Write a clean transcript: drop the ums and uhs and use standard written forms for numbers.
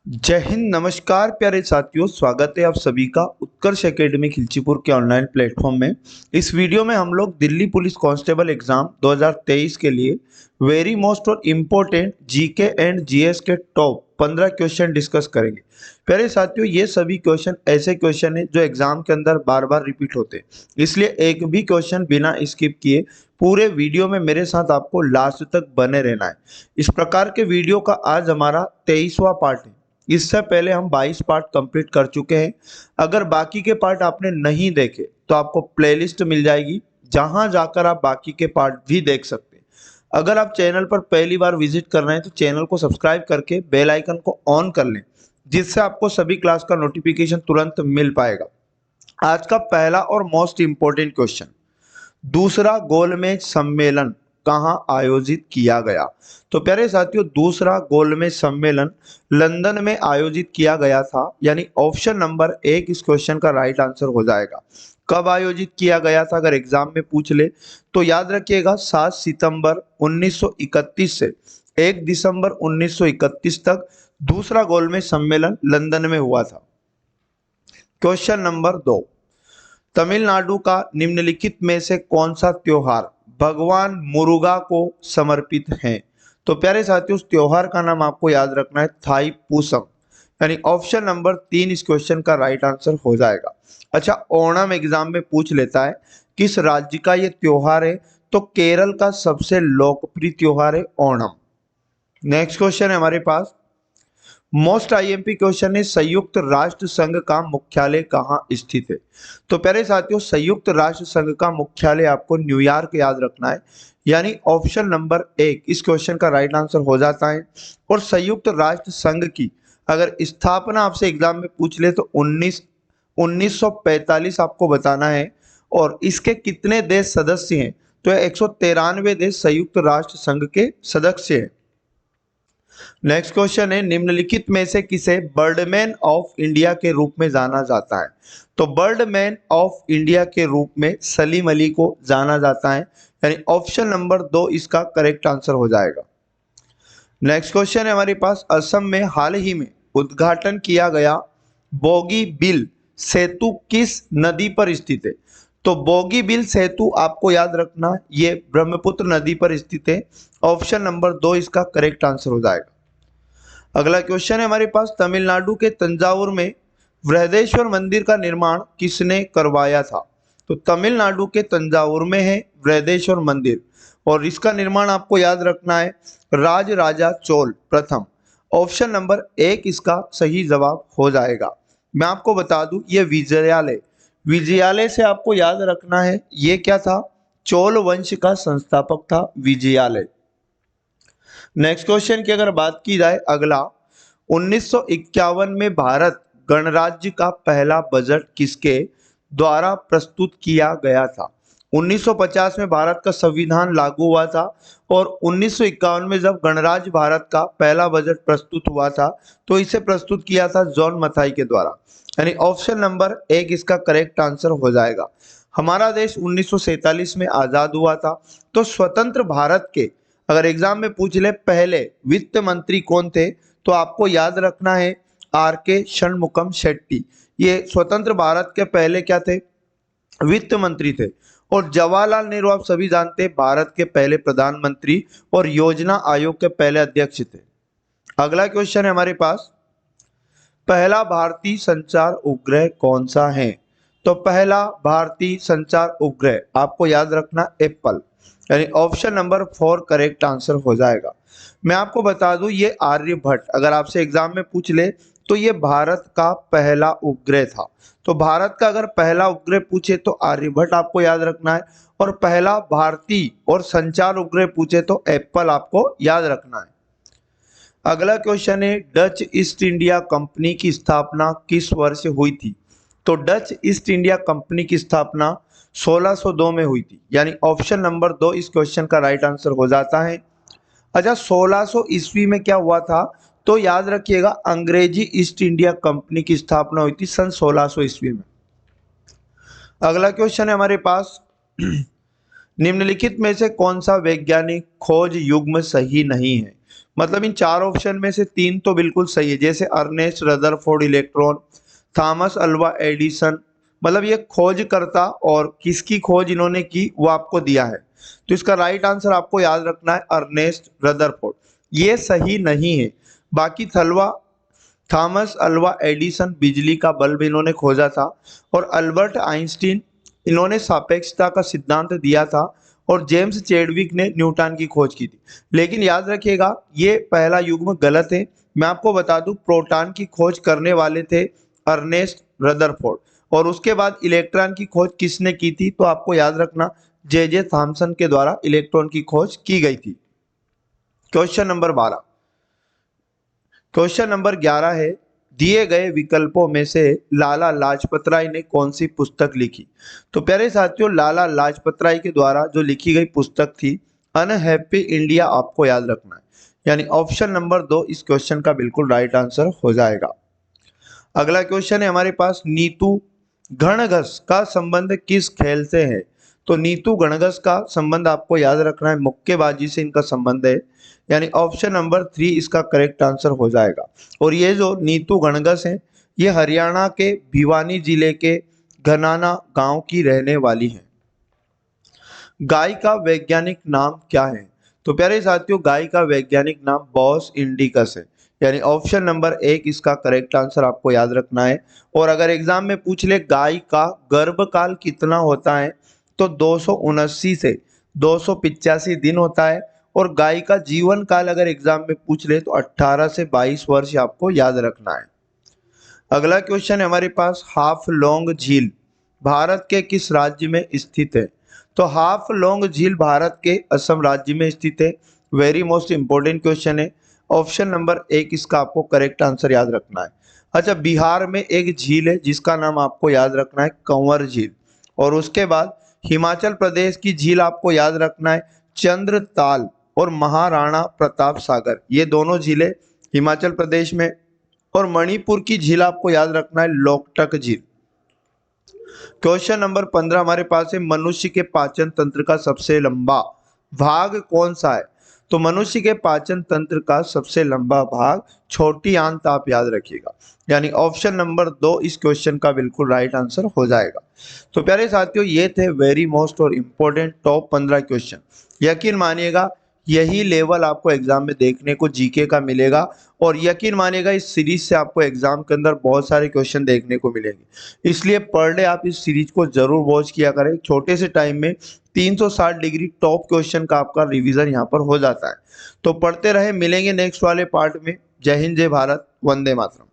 जय हिंद, नमस्कार प्यारे साथियों। स्वागत है आप सभी का उत्कर्ष एकेडमी खिलचीपुर के ऑनलाइन प्लेटफॉर्म में। इस वीडियो में हम लोग दिल्ली पुलिस कांस्टेबल एग्जाम 2023 के लिए वेरी मोस्ट और इम्पोर्टेंट जीके एंड जीएस के टॉप 15 क्वेश्चन डिस्कस करेंगे। प्यारे साथियों, ये सभी क्वेश्चन ऐसे क्वेश्चन हैं जो एग्जाम के अंदर बार बार रिपीट होते हैं, इसलिए एक भी क्वेश्चन बिना स्किप किए पूरे वीडियो में मेरे साथ आपको लास्ट तक बने रहना है। इस प्रकार के वीडियो का आज हमारा 23वां पार्ट है। इससे पहले हम 22 पार्ट कंप्लीट कर चुके हैं। अगर बाकी के पार्ट आपने नहीं देखे तो आपको प्लेलिस्ट मिल जाएगी, जहां जाकर आप बाकी के पार्ट भी देख सकते हैं। अगर आप चैनल पर पहली बार विजिट कर रहे हैं तो चैनल को सब्सक्राइब करके बेल आइकन को ऑन कर लें, जिससे आपको सभी क्लास का नोटिफिकेशन तुरंत मिल पाएगा। आज का पहला और मोस्ट इंपॉर्टेंट क्वेश्चन, दूसरा गोलमेज सम्मेलन कहाँ आयोजित किया गया? तो प्यारे साथियों, दूसरा गोलमेज सम्मेलन लंदन में आयोजित किया गया था, यानी ऑप्शन नंबर 1 इस क्वेश्चन का राइट आंसर हो जाएगा। कब आयोजित किया गया था अगर एग्जाम में पूछ ले तो याद रखिएगा 7 सितंबर 1931 से 1 दिसंबर 1931 तक दूसरा गोलमेज सम्मेलन लंदन में हुआ था। क्वेश्चन नंबर 2, तमिलनाडु का निम्नलिखित में से कौन सा त्योहार भगवान मुरुगा को समर्पित है? तो प्यारे साथियों, उस त्योहार का नाम आपको याद रखना है थाई पूसम, यानी ऑप्शन नंबर 3 इस क्वेश्चन का राइट आंसर हो जाएगा। अच्छा, ओणम एग्जाम में पूछ लेता है किस राज्य का ये त्योहार है? तो केरल का सबसे लोकप्रिय त्योहार है ओणम। नेक्स्ट क्वेश्चन है हमारे पास, मोस्ट आईएमपी क्वेश्चन है, संयुक्त राष्ट्र संघ का मुख्यालय कहाँ स्थित है? तो प्यारे साथियों, संयुक्त राष्ट्र संघ का मुख्यालय आपको न्यूयॉर्क याद रखना है, यानी ऑप्शन नंबर 1 इस क्वेश्चन का राइट आंसर हो जाता है। और संयुक्त राष्ट्र संघ की अगर स्थापना आपसे एग्जाम में पूछ ले तो 1945 आपको बताना है। और इसके कितने देश सदस्य हैं? तो 193 देश संयुक्त राष्ट्र संघ के सदस्य हैं। नेक्स्ट क्वेश्चन है, निम्नलिखित में से किसे बर्डमैन ऑफ इंडिया के रूप में जाना जाता है? तो बर्डमैन ऑफ इंडिया के रूप में सलीम अली को जाना जाता है, यानी ऑप्शन नंबर 2 इसका करेक्ट आंसर हो जाएगा। नेक्स्ट क्वेश्चन है हमारे पास, असम में हाल ही में उद्घाटन किया गया बोगी बिल सेतु किस नदी पर स्थित है? तो बोगी बिल सेतु आपको याद रखना, ये ब्रह्मपुत्र नदी पर स्थित है। ऑप्शन नंबर 2 इसका करेक्ट आंसर हो जाएगा। अगला क्वेश्चन है हमारे पास, तमिलनाडु के तंजावुर में बृहदेश्वर मंदिर का निर्माण किसने करवाया था? तो तमिलनाडु के तंजावुर में है बृहदेश्वर मंदिर, और इसका निर्माण आपको याद रखना है राज राजा चोल प्रथम। ऑप्शन नंबर 1 इसका सही जवाब हो जाएगा। मैं आपको बता दूं, ये विजयालय विजयालय से आपको याद रखना है, ये क्या था? चोल वंश का संस्थापक था विजयालय। नेक्स्ट क्वेश्चन की अगर बात की जाए, अगला 1951 में भारत गणराज्य का पहला बजट किसके द्वारा प्रस्तुत किया गया था? 1950 में भारत का संविधान लागू हुआ था, और 1951 में जब गणराज्य भारत का पहला बजट प्रस्तुत हुआ था तो इसे प्रस्तुत किया था जॉन मथाई के द्वारा, यानी ऑप्शन नंबर 1 इसका करेक्ट आंसर हो जाएगा। हमारा देश 1947 में आजाद हुआ था, तो स्वतंत्र भारत के अगर एग्जाम में पूछ ले पहले वित्त मंत्री कौन थे, तो आपको याद रखना है आर.के. षणमुगम शेट्टी। ये स्वतंत्र भारत के पहले क्या थे? वित्त मंत्री थे। और जवाहरलाल नेहरू आप सभी जानते हैं भारत के पहले प्रधानमंत्री और योजना आयोग के पहले अध्यक्ष थे। अगला क्वेश्चन है हमारे पास, पहला भारतीय संचार उपग्रह कौन सा है? तो पहला भारतीय संचार उपग्रह आपको याद रखना एप्पल, यानी ऑप्शन नंबर 4 करेक्ट आंसर हो जाएगा। मैं आपको बता दूं, ये आर्यभट्ट अगर आपसे एग्जाम में पूछ ले तो ये भारत का पहला उपग्रह था। तो भारत का अगर पहला उपग्रह पूछे तो आर्यभट्ट आपको याद रखना है, और पहला भारतीय और संचार उपग्रह पूछे तो एप्पल आपको याद रखना है। अगला क्वेश्चन है, डच ईस्ट इंडिया कंपनी की स्थापना किस वर्ष हुई थी? तो डच ईस्ट इंडिया कंपनी की स्थापना 1602 में हुई थी, यानी ऑप्शन नंबर 2 इस क्वेश्चन का राइट आंसर हो जाता है। अच्छा, 1600 ईस्वी में क्या हुआ था? तो याद रखिएगा अंग्रेजी ईस्ट इंडिया कंपनी की स्थापना हुई थी सन 1600 ईस्वी में। अगला क्वेश्चन है हमारे पास, निम्नलिखित में से कौन सा वैज्ञानिक खोज युग्म सही नहीं है? मतलब इन चार ऑप्शन में से तीन तो बिल्कुल सही है, जैसे Ernest Rutherford electron, Thomas Alva Edison, मतलब ये खोजकर्ता और किसकी खोज इन्होंने की वो आपको दिया है। तो इसका राइट आंसर आपको याद रखना है अर्नेस्ट रदरफोर्ड, ये सही नहीं है। बाकी थॉमस अल्वा एडिसन बिजली का बल्ब इन्होंने खोजा था, और अल्बर्ट आइंस्टीन इन्होंने सापेक्षता का सिद्धांत दिया था, और जेम्स चैडविक ने न्यूटन की खोज की थी। लेकिन याद रखिएगा ये पहला युग्म गलत है। मैं आपको बता दूं प्रोटॉन की खोज करने वाले थे अर्नेस्ट रदरफोर्ड, और उसके बाद इलेक्ट्रॉन की खोज किसने की थी, तो आपको याद रखना जे थॉमसन के द्वारा इलेक्ट्रॉन की खोज की गई थी। Question number 12। क्वेश्चन नंबर 11 है, दिए गए विकल्पों में से लाला लाजपत राय ने कौन सी पुस्तक लिखी। तो प्यारे साथियों लाला लाजपत राय के द्वारा जो लिखी गई पुस्तक थी अनहैप्पी इंडिया, आपको याद रखना है, यानी ऑप्शन नंबर 2 इस क्वेश्चन का बिल्कुल राइट आंसर हो जाएगा। अगला क्वेश्चन है हमारे पास, नीतू घणघस का संबंध किस खेल से है। तो नीतू घणघस का संबंध आपको याद रखना है मुक्केबाजी से इनका संबंध है, यानी ऑप्शन नंबर 3 इसका करेक्ट आंसर हो जाएगा। और ये जो नीतू घणघस है ये हरियाणा के भिवानी जिले के घनाना गांव की रहने वाली है। गाय का वैज्ञानिक नाम क्या है। तो प्यारे साथियों गाय का वैज्ञानिक नाम बॉस इंडिकस है, यानी ऑप्शन नंबर 1 इसका करेक्ट आंसर आपको याद रखना है। और अगर एग्जाम में पूछ ले गाय का गर्भकाल कितना होता है, तो 279 से 285 दिन होता है, और गाय का जीवन काल अगर एग्जाम में पूछ ले तो 18 से 22 वर्ष आपको याद रखना है। अगला क्वेश्चन है हमारे पास, हाफलोंग झील भारत के किस राज्य में स्थित है। तो हाफलोंग झील भारत के असम राज्य में स्थित है। वेरी मोस्ट इंपॉर्टेंट क्वेश्चन है, ऑप्शन नंबर 1 इसका आपको करेक्ट आंसर याद रखना है। अच्छा, बिहार में एक झील है जिसका नाम आपको याद रखना है कंवर झील, और उसके बाद हिमाचल प्रदेश की झील आपको याद रखना है चंद्रताल और महाराणा प्रताप सागर, ये दोनों झीलें हिमाचल प्रदेश में। और मणिपुर की झील आपको याद रखना है लोकटक झील। क्वेश्चन नंबर 15 हमारे पास है, मनुष्य के पाचन तंत्र का सबसे लंबा भाग कौन सा है। तो मनुष्य के पाचन तंत्र का सबसे लंबा भाग छोटी आंत, आप याद रखिएगा, यानी ऑप्शन नंबर 2 इस क्वेश्चन का बिल्कुल राइट आंसर हो जाएगा। तो प्यारे साथियों ये थे वेरी मोस्ट और इम्पोर्टेंट टॉप 15 क्वेश्चन। यकीन मानिएगा यही लेवल आपको एग्जाम में देखने को जीके का मिलेगा, और यकीन मानिएगा इस सीरीज से आपको एग्जाम के अंदर बहुत सारे क्वेश्चन देखने को मिलेंगे। इसलिए पर डे आप इस सीरीज को जरूर वॉच किया करें। छोटे से टाइम में 360 डिग्री टॉप क्वेश्चन का आपका रिवीजन यहाँ पर हो जाता है। तो पढ़ते रहे, मिलेंगे नेक्स्ट वाले पार्ट में। जय हिंद, जय भारत, वंदे मातरम।